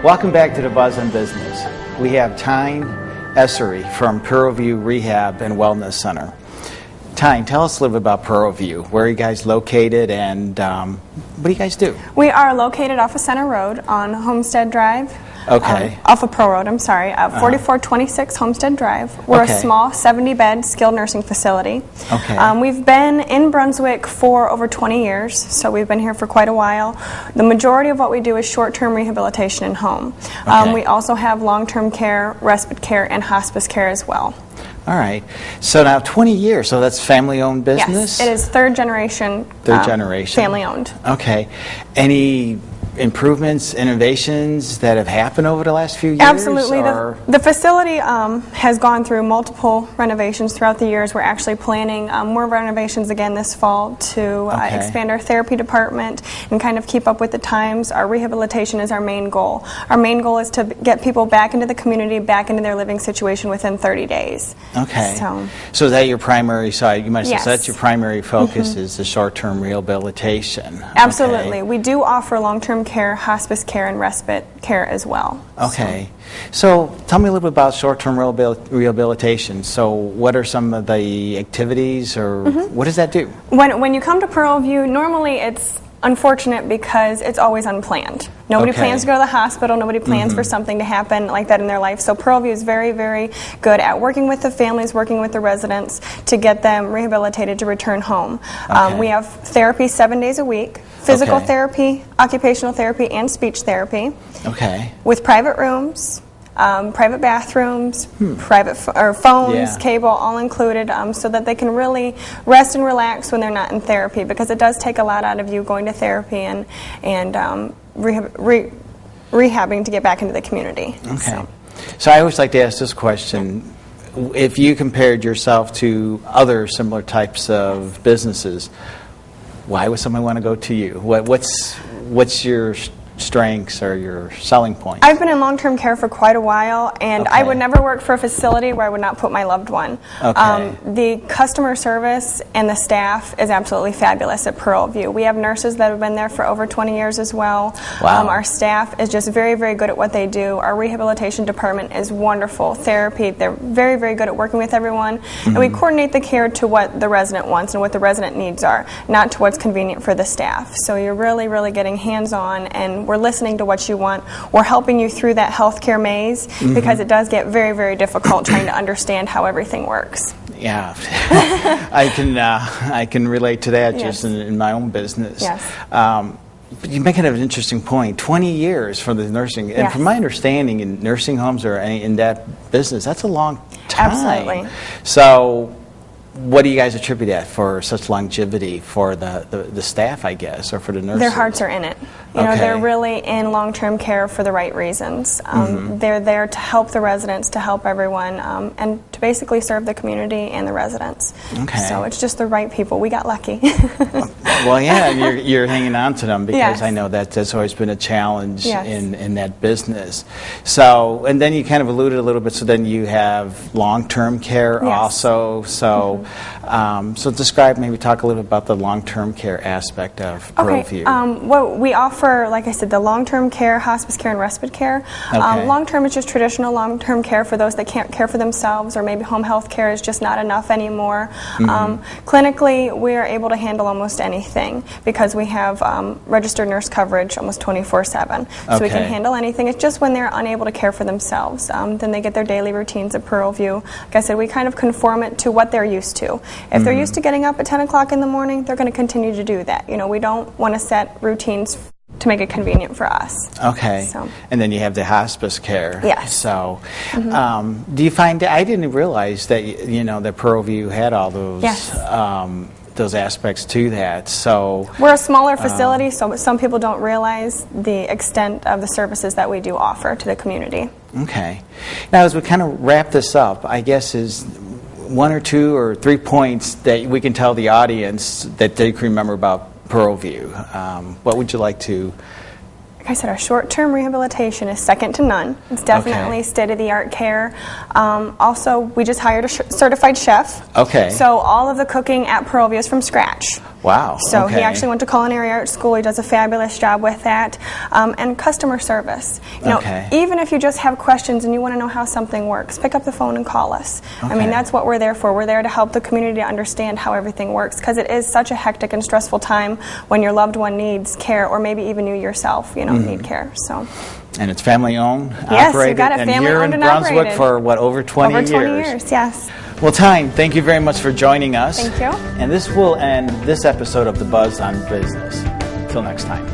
Welcome back to the Buzz in Business. We have Tyne Esarey from Pearlview Rehab and Wellness Center. Tyne, tell us a little bit about Pearlview. Where are you guys located, and what do you guys do? We are located off of Center Road on Homestead Drive. Okay. Off of Pearl Road, I'm sorry. 4426 Homestead Drive. We're a small 70-bed skilled nursing facility. Okay. We've been in Brunswick for over 20 years, so we've been here for quite a while. The majority of what we do is short-term rehabilitation in home. Okay. We also have long-term care, respite care, and hospice care as well. All right. So now 20 years, so that's family-owned business? Yes, it is third generation. Third generation. Family-owned. Okay. Any improvements, innovations that have happened over the last few years? Absolutely. The facility has gone through multiple renovations throughout the years. We're actually planning more renovations again this fall to expand our therapy department and kind of keep up with the times. Our rehabilitation is our main goal. Our main goal is to get people back into the community, back into their living situation within 30 days. Okay. So is that your primary side? You might say that's your primary focus is the short-term rehabilitation. Absolutely. Okay. We do offer long-term care, hospice care, and respite care as well. Okay. So tell me a little bit about short-term rehabilitation. So what are some of the activities, or what does that do? When you come to Pearlview, normally it's unfortunate because it's always unplanned. Nobody plans to go to the hospital. Nobody plans for something to happen like that in their life. So Pearlview is very, very good at working with the families, working with the residents to get them rehabilitated to return home. We have therapy 7 days a week. Physical therapy, occupational therapy, and speech therapy. Okay. With private rooms, private bathrooms, private phones, cable, all included, so that they can really rest and relax when they're not in therapy, because it does take a lot out of you going to therapy and rehabbing to get back into the community. Okay. So I always like to ask this question. If you compared yourself to other similar types of businesses, why would somebody want to go to you? What's your strengths or your selling points? I've been in long-term care for quite a while, and I would never work for a facility where I would not put my loved one. The customer service and the staff is absolutely fabulous at Pearlview. We have nurses that have been there for over 20 years as well. Wow. Our staff is just very, very good at what they do. Our rehabilitation department is wonderful. Therapy, they're very, very good at working with everyone. And we coordinate the care to what the resident wants and what the resident needs are, not to what's convenient for the staff. So you're really, really getting hands-on, and we're listening to what you want. We're helping you through that healthcare maze, because it does get very, very difficult trying to understand how everything works. Yeah, I can relate to that just in my own business. Yes. But you make it an interesting point. 20 years for the nursing, and from my understanding, in nursing homes or in that business, that's a long time. Absolutely. So what do you guys attribute that for such longevity for the staff, I guess, or for the nurses? Their hearts are in it. You know, they're really in long-term care for the right reasons. They're there to help the residents, to help everyone, and to basically serve the community and the residents. So it's just the right people. We got lucky. Well, yeah, and you're hanging on to them, because I know that's always been a challenge in that business. So, and then you kind of alluded a little bit, so then you have long-term care also. So, so describe, maybe talk a little bit about the long-term care aspect of Pearlview. What we offer, like I said, the long-term care, hospice care, and respite care. Long-term is just traditional long-term care for those that can't care for themselves, or maybe home health care is just not enough anymore. Clinically, we are able to handle almost anything, because we have registered nurse coverage almost 24/7. So we can handle anything. It's just when they're unable to care for themselves, then they get their daily routines at Pearlview. Like I said, we kind of conform it to what they're used to. If they're used to getting up at 10 o'clock in the morning, they're going to continue to do that. You know, we don't want to set routines to make it convenient for us. And then you have the hospice care. So, do you find, I didn't realize that, you know, that Pearlview had all those aspects to that. So we're a smaller facility, so some people don't realize the extent of the services that we do offer to the community. Now, as we kind of wrap this up, I guess is 1 or 2 or 3 points that we can tell the audience that they can remember about Pearlview. What would you like to? Like I said, our short-term rehabilitation is second to none. It's definitely state-of-the-art care. Also, we just hired a certified chef. So all of the cooking at Pearlview is from scratch. Wow. So he actually went to culinary arts school. He does a fabulous job with that. And customer service. You know, even if you just have questions and you want to know how something works, pick up the phone and call us. I mean, that's what we're there for. We're there to help the community to understand how everything works, because it is such a hectic and stressful time when your loved one needs care, or maybe even you yourself, you know, need care. So. And it's family-owned, yes, operated, you've got a family-owned and you're in Brunswick operated. for, what, over 20 years? Over 20 years, yes. Well, Tyne, thank you very much for joining us. Thank you. And this will end this episode of The Buzz on Business. Till next time.